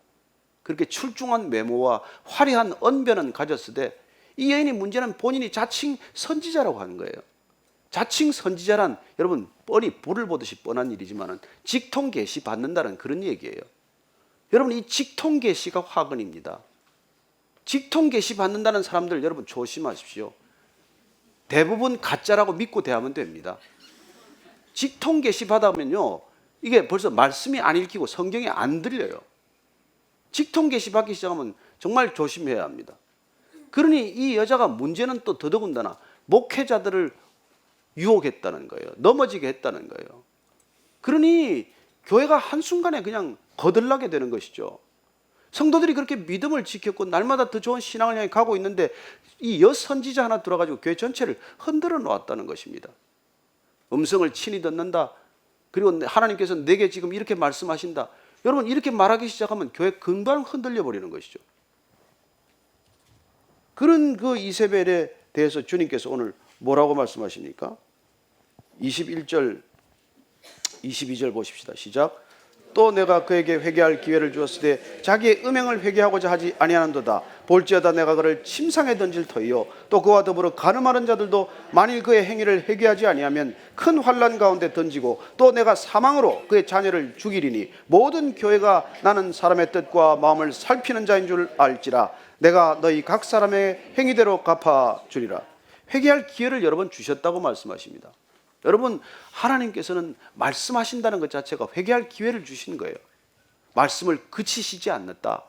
그렇게 출중한 외모와 화려한 언변은 가졌으되, 이 여인의 문제는 본인이 자칭 선지자라고 하는 거예요. 자칭 선지자란 여러분 뻔히 불을 보듯이 뻔한 일이지만 직통 계시 받는다는 그런 얘기예요. 여러분 이 직통 계시가 화근입니다. 직통 계시 받는다는 사람들 여러분 조심하십시오. 대부분 가짜라고 믿고 대하면 됩니다. 직통 계시 받으면요, 이게 벌써 말씀이 안 읽히고 성경이 안 들려요. 직통 계시 받기 시작하면 정말 조심해야 합니다. 그러니 이 여자가 문제는 또 더더군다나 목회자들을 유혹했다는 거예요. 넘어지게 했다는 거예요. 그러니 교회가 한순간에 그냥 거들나게 되는 것이죠. 성도들이 그렇게 믿음을 지켰고 날마다 더 좋은 신앙을 향해 가고 있는데 이 여선지자 하나 들어가지고 교회 전체를 흔들어 놓았다는 것입니다. 음성을 친히 듣는다. 그리고 하나님께서 내게 지금 이렇게 말씀하신다. 여러분 이렇게 말하기 시작하면 교회 금방 흔들려 버리는 것이죠. 그런 그 이세벨에 대해서 주님께서 오늘 뭐라고 말씀하십니까? 21절 22절 보십시다. 시작. 또 내가 그에게 회개할 기회를 주었으되 자기의 음행을 회개하고자 하지 아니하는도다. 볼지어다 내가 그를 침상에 던질 터이요 또 그와 더불어 가늠하는 자들도 만일 그의 행위를 회개하지 아니하면 큰 환난 가운데 던지고 또 내가 사망으로 그의 자녀를 죽이리니 모든 교회가 나는 사람의 뜻과 마음을 살피는 자인 줄 알지라. 내가 너희 각 사람의 행위대로 갚아주리라. 회개할 기회를 여러 번 주셨다고 말씀하십니다. 여러분 하나님께서는 말씀하신다는 것 자체가 회개할 기회를 주신 거예요. 말씀을 그치시지 않는다.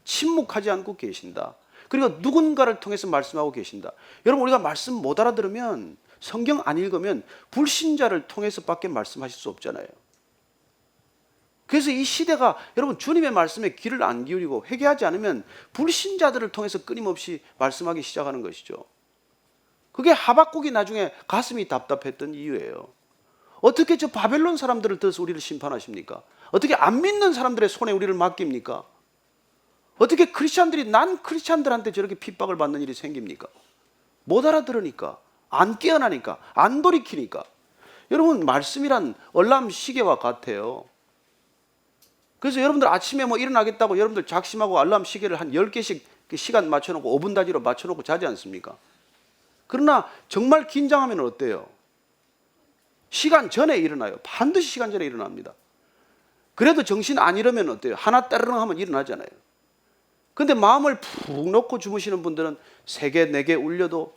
침묵하지 않고 계신다. 그리고 누군가를 통해서 말씀하고 계신다. 여러분 우리가 말씀 못 알아들으면, 성경 안 읽으면 불신자를 통해서밖에 말씀하실 수 없잖아요. 그래서 이 시대가 여러분 주님의 말씀에 귀를 안 기울이고 회개하지 않으면 불신자들을 통해서 끊임없이 말씀하기 시작하는 것이죠. 그게 하박국이 나중에 가슴이 답답했던 이유예요. 어떻게 저 바벨론 사람들을 들어서 우리를 심판하십니까? 어떻게 안 믿는 사람들의 손에 우리를 맡깁니까? 어떻게 크리스찬들이 난 크리스찬들한테 저렇게 핍박을 받는 일이 생깁니까? 못 알아들으니까, 안 깨어나니까, 안 돌이키니까. 여러분 말씀이란 얼람 시계와 같아요. 그래서 여러분들 아침에 뭐 일어나겠다고 여러분들 작심하고 알람 시계를 한 10개씩 시간 맞춰놓고 5분 다지로 맞춰놓고 자지 않습니까? 그러나 정말 긴장하면 어때요? 시간 전에 일어나요. 반드시 시간 전에 일어납니다. 그래도 정신 안 잃으면 어때요? 하나 따르릉 하면 일어나잖아요. 근데 마음을 푹 놓고 주무시는 분들은 3개, 4개 울려도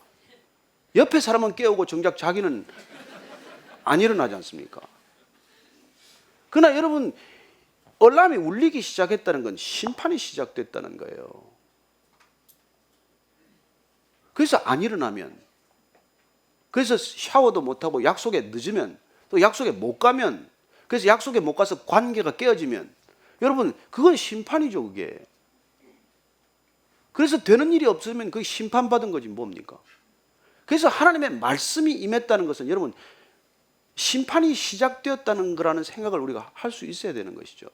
옆에 사람은 깨우고 정작 자기는 안 일어나지 않습니까? 그러나 여러분 알람이 울리기 시작했다는 건 심판이 시작됐다는 거예요. 그래서 안 일어나면, 그래서 샤워도 못하고 약속에 늦으면, 또 약속에 못 가면, 그래서 약속에 못 가서 관계가 깨어지면, 여러분 그건 심판이죠. 그게. 그래서 되는 일이 없으면 그게 심판받은 거지 뭡니까? 그래서 하나님의 말씀이 임했다는 것은 여러분 심판이 시작되었다는 거라는 생각을 우리가 할 수 있어야 되는 것이죠.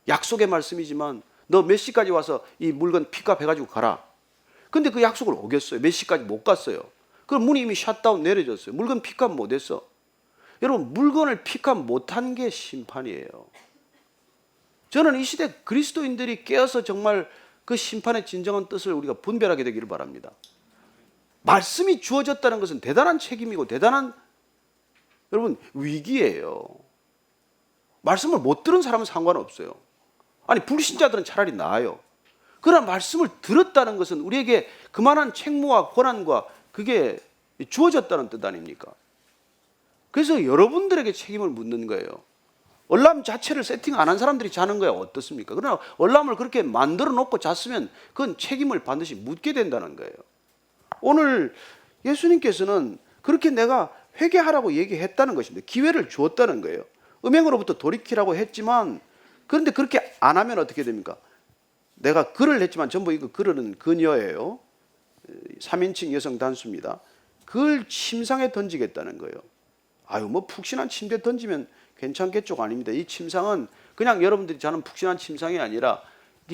약속의 말씀이지만 너 몇 시까지 와서 이 물건 픽업 해가지고 가라. 근데 그 약속을 어겼어요. 몇 시까지 못 갔어요. 그럼 문이 이미 샷다운 내려졌어요. 물건 픽업 못했어. 여러분 물건을 픽업 못한 게 심판이에요. 저는 이 시대 그리스도인들이 깨어서 정말 그 심판의 진정한 뜻을 우리가 분별하게 되기를 바랍니다. 말씀이 주어졌다는 것은 대단한 책임이고 대단한 여러분 위기예요. 말씀을 못 들은 사람은 상관없어요. 아니 불신자들은 차라리 나아요. 그러나 말씀을 들었다는 것은 우리에게 그만한 책무와 권한과 그게 주어졌다는 뜻 아닙니까? 그래서 여러분들에게 책임을 묻는 거예요. 월남 자체를 세팅 안 한 사람들이 자는 거야 어떻습니까? 그러나 월남을 그렇게 만들어 놓고 잤으면 그건 책임을 반드시 묻게 된다는 거예요. 오늘 예수님께서는 그렇게 내가 회개하라고 얘기했다는 것입니다. 기회를 주었다는 거예요. 음행으로부터 돌이키라고 했지만, 그런데 그렇게 안 하면 어떻게 됩니까? 내가 글을 냈지만 전부 이거 글은 그녀예요. 3인칭 여성 단수입니다. 그걸 침상에 던지겠다는 거예요. 아유, 뭐 푹신한 침대에 던지면 괜찮겠죠? 아닙니다. 이 침상은 그냥 여러분들이 자는 푹신한 침상이 아니라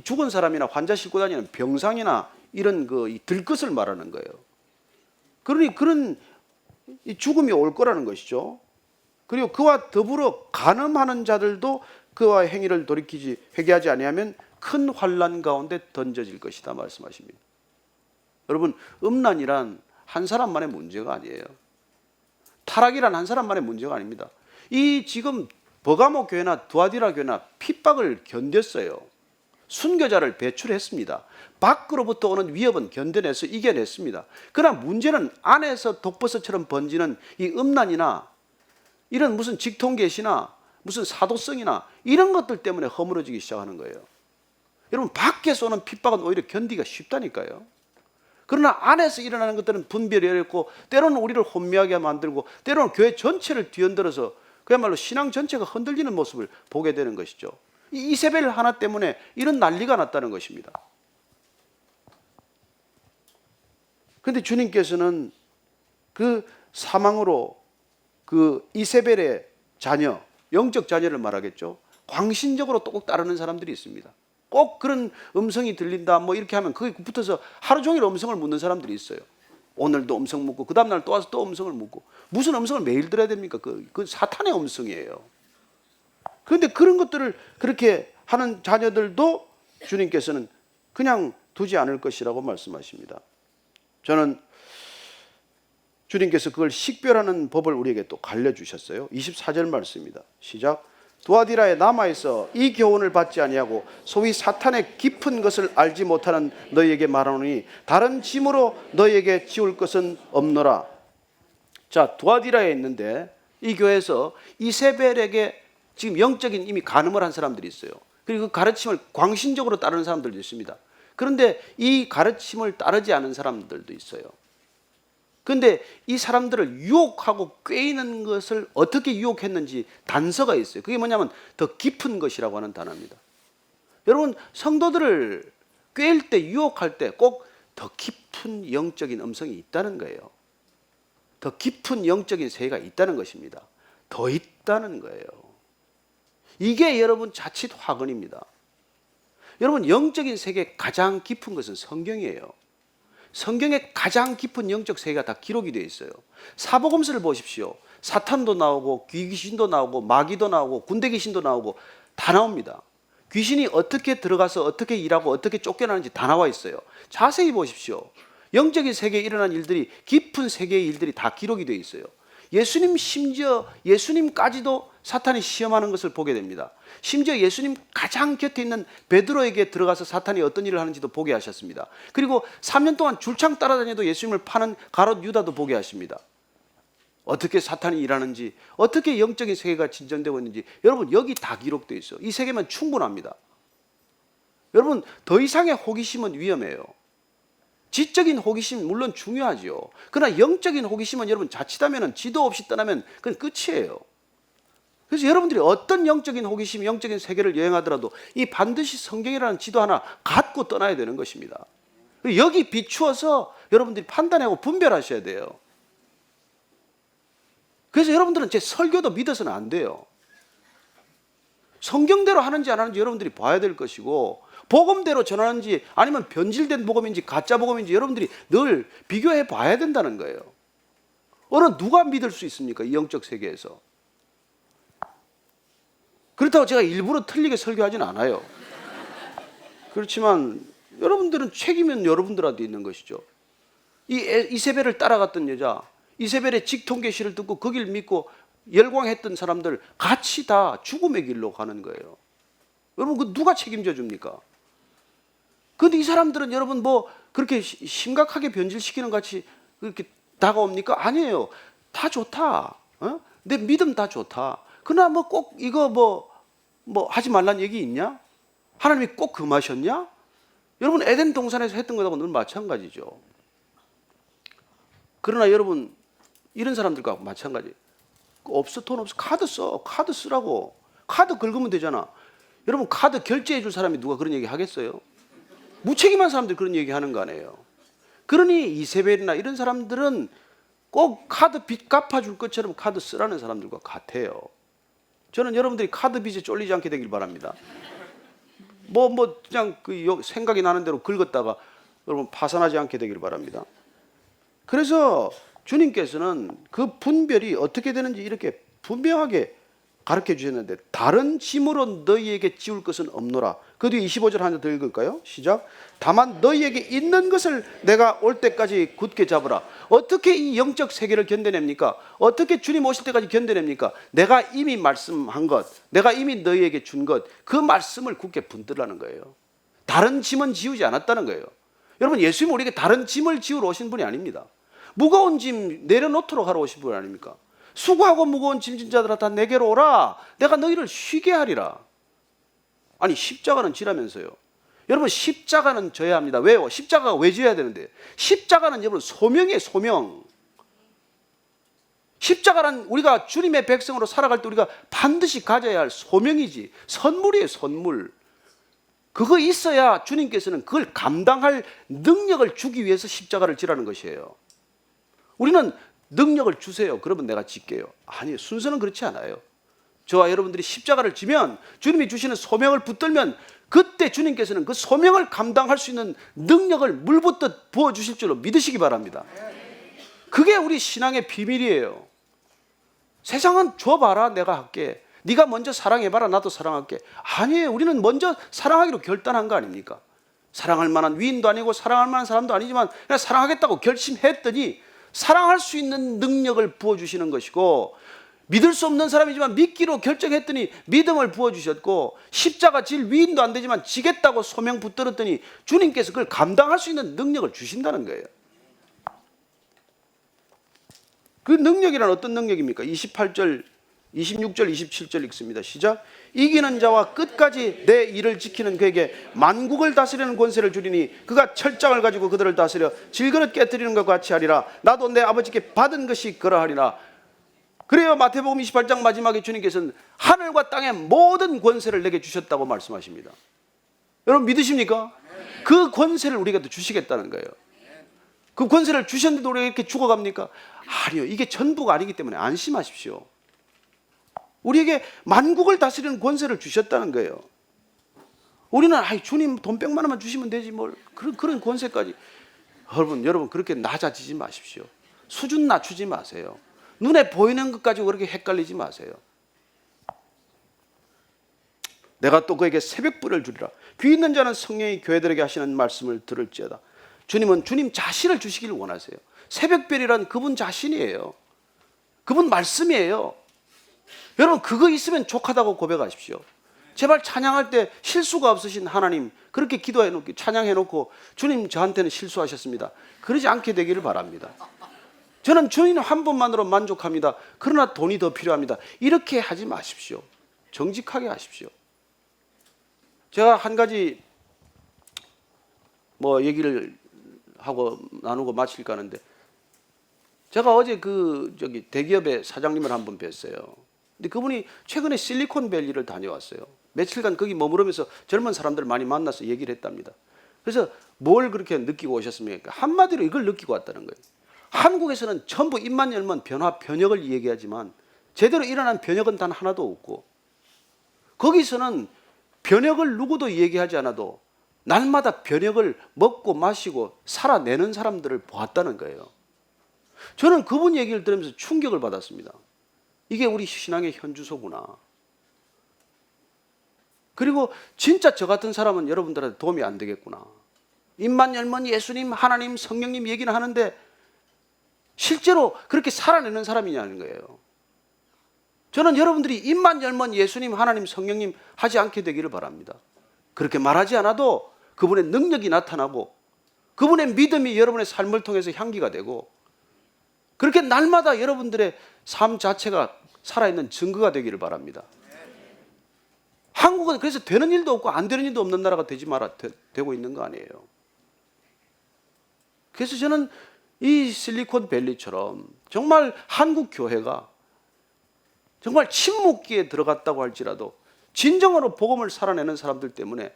죽은 사람이나 환자 싣고 다니는 병상이나 이런 이 들것을 말하는 거예요. 그러니 그런 이 죽음이 올 거라는 것이죠. 그리고 그와 더불어 간음하는 자들도 그와 행위를 돌이키지 회개하지 아니하면 큰 환난 가운데 던져질 것이다 말씀하십니다. 여러분, 음란이란 한 사람만의 문제가 아니에요. 타락이란 한 사람만의 문제가 아닙니다. 이 지금 버가모 교회나 두아디라 교회나 핍박을 견뎠어요. 순교자를 배출했습니다. 밖으로부터 오는 위협은 견뎌내서 이겨냈습니다. 그러나 문제는 안에서 독버섯처럼 번지는 이 음란이나 이런 무슨 직통계시나 무슨 사도성이나 이런 것들 때문에 허물어지기 시작하는 거예요. 여러분, 밖에서 오는 핍박은 오히려 견디기가 쉽다니까요. 그러나 안에서 일어나는 것들은 분별이 어렵고 때로는 우리를 혼미하게 만들고 때로는 교회 전체를 뒤흔들어서 그야말로 신앙 전체가 흔들리는 모습을 보게 되는 것이죠. 이 이세벨 하나 때문에 이런 난리가 났다는 것입니다. 그런데 주님께서는 그 사망으로 그 이세벨의 자녀, 영적 자녀를 말하겠죠. 광신적으로 꼭 따르는 사람들이 있습니다. 꼭 그런 음성이 들린다 뭐 이렇게 하면 거기 붙어서 하루 종일 음성을 묻는 사람들이 있어요. 오늘도 음성 묻고 그 다음날 또 와서 또 음성을 묻고, 무슨 음성을 매일 들어야 됩니까? 그 사탄의 음성이에요. 그런데 그런 것들을 그렇게 하는 자녀들도 주님께서는 그냥 두지 않을 것이라고 말씀하십니다. 저는 주님께서 그걸 식별하는 법을 우리에게 또 알려주셨어요. 24절 말씀입니다. 시작. 두아디라에 남아있어 이 교훈을 받지 아니하고 소위 사탄의 깊은 것을 알지 못하는 너희에게 말하노니 다른 짐으로 너희에게 지울 것은 없노라. 자, 두아디라에 있는데 이 교회에서 이세벨에게 지금 영적인 이미 간음을 한 사람들이 있어요. 그리고 그 가르침을 광신적으로 따르는 사람들도 있습니다. 그런데 이 가르침을 따르지 않은 사람들도 있어요. 그런데 이 사람들을 유혹하고 꿰이는 것을 어떻게 유혹했는지 단서가 있어요. 그게 뭐냐면 더 깊은 것이라고 하는 단어입니다. 여러분, 성도들을 꿰일 때, 유혹할 때 꼭 더 깊은 영적인 음성이 있다는 거예요. 더 깊은 영적인 세계가 있다는 것입니다. 더 있다는 거예요. 이게 여러분 자칫 화근입니다. 여러분, 영적인 세계의 가장 깊은 것은 성경이에요. 성경에 가장 깊은 영적 세계가 다 기록이 되어 있어요. 사복음서를 보십시오. 사탄도 나오고 귀신도 나오고 마귀도 나오고 군대 귀신도 나오고 다 나옵니다. 귀신이 어떻게 들어가서 어떻게 일하고 어떻게 쫓겨나는지 다 나와 있어요. 자세히 보십시오. 영적인 세계에 일어난 일들이, 깊은 세계의 일들이 다 기록이 되어 있어요. 예수님, 심지어 예수님까지도 사탄이 시험하는 것을 보게 됩니다. 심지어 예수님 가장 곁에 있는 베드로에게 들어가서 사탄이 어떤 일을 하는지도 보게 하셨습니다. 그리고 3년 동안 줄창 따라다녀도 예수님을 파는 가롯 유다도 보게 하십니다. 어떻게 사탄이 일하는지, 어떻게 영적인 세계가 진전되고 있는지 여러분, 여기 다 기록되어 있어요. 이 세계면 충분합니다. 여러분, 더 이상의 호기심은 위험해요. 지적인 호기심 물론 중요하죠. 그러나 영적인 호기심은 여러분 자칫하면 지도 없이 떠나면 그건 끝이에요. 그래서 여러분들이 어떤 영적인 호기심, 영적인 세계를 여행하더라도 이 반드시 성경이라는 지도 하나 갖고 떠나야 되는 것입니다. 여기 비추어서 여러분들이 판단하고 분별하셔야 돼요. 그래서 여러분들은 제 설교도 믿어서는 안 돼요. 성경대로 하는지 안 하는지 여러분들이 봐야 될 것이고, 복음대로 전하는지 아니면 변질된 복음인지 가짜 복음인지 여러분들이 늘 비교해 봐야 된다는 거예요. 어느 누가 믿을 수 있습니까? 이 영적 세계에서. 그렇다고 제가 일부러 틀리게 설교하지는 않아요. 그렇지만 여러분들은 책임은 여러분들한테 있는 것이죠. 이세벨을 따라갔던 여자, 이세벨의 직통계시를 듣고 그 길 믿고 열광했던 사람들 같이 다 죽음의 길로 가는 거예요. 여러분, 그 누가 책임져 줍니까? 그런데 이 사람들은 여러분 뭐 그렇게 심각하게 변질시키는 같이 그렇게 다가옵니까? 아니에요. 다 좋다. 내 믿음 다 좋다. 그러나 뭐 꼭 이거 뭐 하지 말란 얘기 있냐? 하나님이 꼭 금하셨냐? 여러분 에덴 동산에서 했던 것하고 늘 마찬가지죠. 그러나 여러분 이런 사람들과 마찬가지. 없어, 돈 없어, 카드 써. 카드 쓰라고. 카드 긁으면 되잖아. 여러분 카드 결제해 줄 사람이 누가 그런 얘기 하겠어요? 무책임한 사람들이 그런 얘기 하는 거 아니에요. 그러니 이세벨이나 이런 사람들은 꼭 카드 빚 갚아줄 것처럼 카드 쓰라는 사람들과 같아요. 저는 여러분들이 카드 빚에 쫄리지 않게 되길 바랍니다. 그냥 그 생각이 나는 대로 긁었다가 여러분 파산하지 않게 되길 바랍니다. 그래서 주님께서는 그 분별이 어떻게 되는지 이렇게 분명하게 가르쳐 주셨는데, 다른 짐으로 너희에게 지울 것은 없노라. 그 뒤에 25절 하나 더 읽을까요? 시작. 다만 너희에게 있는 것을 내가 올 때까지 굳게 잡으라. 어떻게 이 영적 세계를 견뎌냅니까? 어떻게 주님 오실 때까지 견뎌냅니까? 내가 이미 말씀한 것, 내가 이미 너희에게 준 것, 그 말씀을 굳게 붙들라는 거예요. 다른 짐은 지우지 않았다는 거예요. 여러분 예수님은 우리에게 다른 짐을 지우러 오신 분이 아닙니다. 무거운 짐 내려놓도록 하러 오신 분 아닙니까? 수고하고 무거운 짐진 자들아 다 내게로 오라. 내가 너희를 쉬게 하리라. 아니 십자가는 지라면서요. 여러분 십자가는 져야 합니다. 왜요? 십자가가 왜 져야 되는데? 십자가는 여러분 소명이에요. 소명. 십자가는 우리가 주님의 백성으로 살아갈 때 우리가 반드시 가져야 할 소명이지, 선물이에요. 선물. 그거 있어야 주님께서는 그걸 감당할 능력을 주기 위해서 십자가를 지라는 것이에요. 우리는 능력을 주세요. 그러면 내가 질게요. 아니에요. 순서는 그렇지 않아요. 저와 여러분들이 십자가를 지면, 주님이 주시는 소명을 붙들면, 그때 주님께서는 그 소명을 감당할 수 있는 능력을 물붓듯 부어주실 줄로 믿으시기 바랍니다. 그게 우리 신앙의 비밀이에요. 세상은 줘봐라 내가 할게, 네가 먼저 사랑해봐라 나도 사랑할게. 아니에요. 우리는 먼저 사랑하기로 결단한 거 아닙니까? 사랑할 만한 위인도 아니고 사랑할 만한 사람도 아니지만 그냥 사랑하겠다고 결심했더니 사랑할 수 있는 능력을 부어주시는 것이고, 믿을 수 없는 사람이지만 믿기로 결정했더니 믿음을 부어주셨고, 십자가 질 위인도 안 되지만 지겠다고 소명 붙들었더니 주님께서 그걸 감당할 수 있는 능력을 주신다는 거예요. 그 능력이란 어떤 능력입니까? 28절, 26절, 27절 읽습니다. 시작. 이기는 자와 끝까지 내 일을 지키는 그에게 만국을 다스리는 권세를 주리니 그가 철장을 가지고 그들을 다스려 질그릇 깨뜨리는 것과 같이 하리라. 나도 내 아버지께 받은 것이 그러하리라. 그래요. 마태복음 28장 마지막에 주님께서는 하늘과 땅의 모든 권세를 내게 주셨다고 말씀하십니다. 여러분 믿으십니까? 그 권세를 우리가 주시겠다는 거예요. 그 권세를 주셨는데도 우리가 이렇게 죽어갑니까? 아니요. 이게 전부가 아니기 때문에 안심하십시오. 우리에게 만국을 다스리는 권세를 주셨다는 거예요. 우리는 주님 돈 100만 원만 주시면 되지 뭘 그런 권세까지. 여러분 그렇게 낮아지지 마십시오. 수준 낮추지 마세요. 눈에 보이는 것 가지고 그렇게 헷갈리지 마세요. 내가 또 그에게 새벽불을 주리라. 귀 있는 자는 성령이 교회들에게 하시는 말씀을 들을지어다. 주님은 주님 자신을 주시기를 원하세요. 새벽별이란 그분 자신이에요. 그분 말씀이에요. 여러분 그거 있으면 족하다고 고백하십시오. 제발 찬양할 때 실수가 없으신 하나님, 그렇게 기도해놓고 찬양해놓고 주님 저한테는 실수하셨습니다, 그러지 않게 되기를 바랍니다. 저는 주님 한 분만으로 만족합니다, 그러나 돈이 더 필요합니다, 이렇게 하지 마십시오. 정직하게 하십시오. 제가 한 가지 얘기를 하고 나누고 마칠까 하는데, 제가 어제 대기업의 사장님을 한번 뵀어요. 근데 그분이 최근에 실리콘밸리를 다녀왔어요. 며칠간 거기 머무르면서 젊은 사람들 많이 만나서 얘기를 했답니다. 그래서 뭘 그렇게 느끼고 오셨습니까? 한마디로 이걸 느끼고 왔다는 거예요. 한국에서는 전부 입만 열면 변혁을 얘기하지만 제대로 일어난 변혁은 단 하나도 없고, 거기서는 변혁을 누구도 얘기하지 않아도 날마다 변혁을 먹고 마시고 살아내는 사람들을 보았다는 거예요. 저는 그분 얘기를 들으면서 충격을 받았습니다. 이게 우리 신앙의 현주소구나. 그리고 진짜 저 같은 사람은 여러분들한테 도움이 안 되겠구나. 입만 열면 예수님, 하나님, 성령님 얘기는 하는데 실제로 그렇게 살아내는 사람이냐는 거예요. 저는 여러분들이 입만 열면 예수님, 하나님, 성령님 하지 않게 되기를 바랍니다. 그렇게 말하지 않아도 그분의 능력이 나타나고 그분의 믿음이 여러분의 삶을 통해서 향기가 되고 그렇게 날마다 여러분들의 삶 자체가 살아있는 증거가 되기를 바랍니다. 한국은 그래서 되는 일도 없고 안 되는 일도 없는 나라가 되고 있는 거 아니에요. 그래서 저는 이 실리콘밸리처럼 정말 한국 교회가 정말 침묵기에 들어갔다고 할지라도 진정으로 복음을 살아내는 사람들 때문에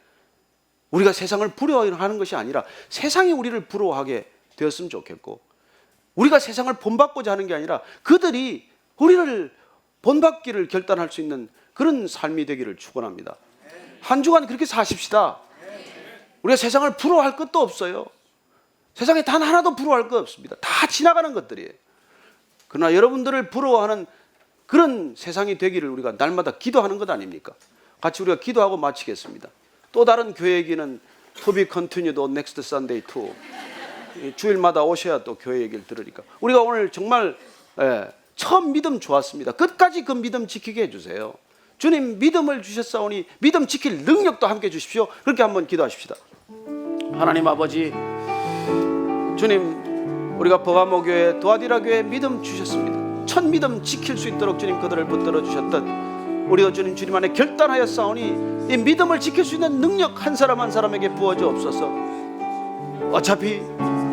우리가 세상을 부러워하는 것이 아니라 세상이 우리를 부러워하게 되었으면 좋겠고, 우리가 세상을 본받고자 하는 게 아니라 그들이 우리를 본받기를 결단할 수 있는 그런 삶이 되기를 축원합니다. 한 주간 그렇게 사십시다. 우리가 세상을 부러워할 것도 없어요. 세상에 단 하나도 부러워할 것 없습니다. 다 지나가는 것들이에요. 그러나 여러분들을 부러워하는 그런 세상이 되기를 우리가 날마다 기도하는 것 아닙니까? 같이 우리가 기도하고 마치겠습니다. 또 다른 교회 얘기는 to be continued on next Sunday too. 주일마다 오셔야 또 교회 얘기를 들으니까. 우리가 오늘 정말 처음 믿음 좋았습니다. 끝까지 그 믿음 지키게 해주세요. 주님 믿음을 주셨사오니 믿음 지킬 능력도 함께 주십시오. 그렇게 한번 기도하십시다. 하나님 아버지, 주님 우리가 버가모교회 도아디라교회 믿음 주셨습니다. 첫 믿음 지킬 수 있도록 주님 그들을 붙들어 주셨듯 우리가 주님 안에 결단하였사오니 이 믿음을 지킬 수 있는 능력 한 사람 한 사람에게 부어져 없어서, 어차피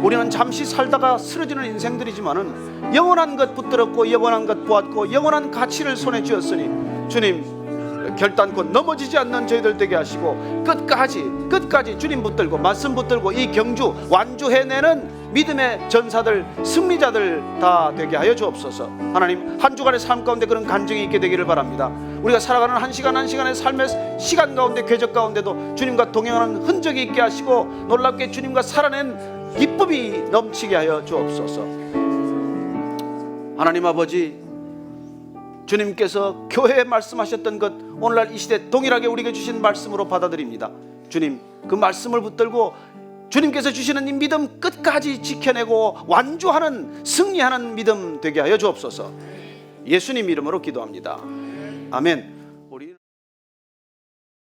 우리는 잠시 살다가 쓰러지는 인생들이지만은 영원한 것 붙들었고 영원한 것 보았고 영원한 가치를 손에 쥐었으니 주님 결단코 넘어지지 않는 저희들 되게 하시고 끝까지 주님 붙들고 말씀 붙들고 이 경주 완주해내는 믿음의 전사들 승리자들 다 되게 하여 주옵소서. 하나님 한 주간의 삶 가운데 그런 간증이 있게 되기를 바랍니다. 우리가 살아가는 한 시간 한 시간의 삶의 시간 가운데 궤적 가운데도 주님과 동행하는 흔적이 있게 하시고 놀랍게 주님과 살아낸 기쁨이 넘치게 하여 주옵소서. 하나님 아버지, 주님께서 교회에 말씀하셨던 것 오늘날 이 시대 동일하게 우리에게 주신 말씀으로 받아들입니다. 주님 그 말씀을 붙들고 주님께서 주시는 이 믿음 끝까지 지켜내고 완주하는 승리하는 믿음 되게 하여 주옵소서. 예수님 이름으로 기도합니다. 아멘.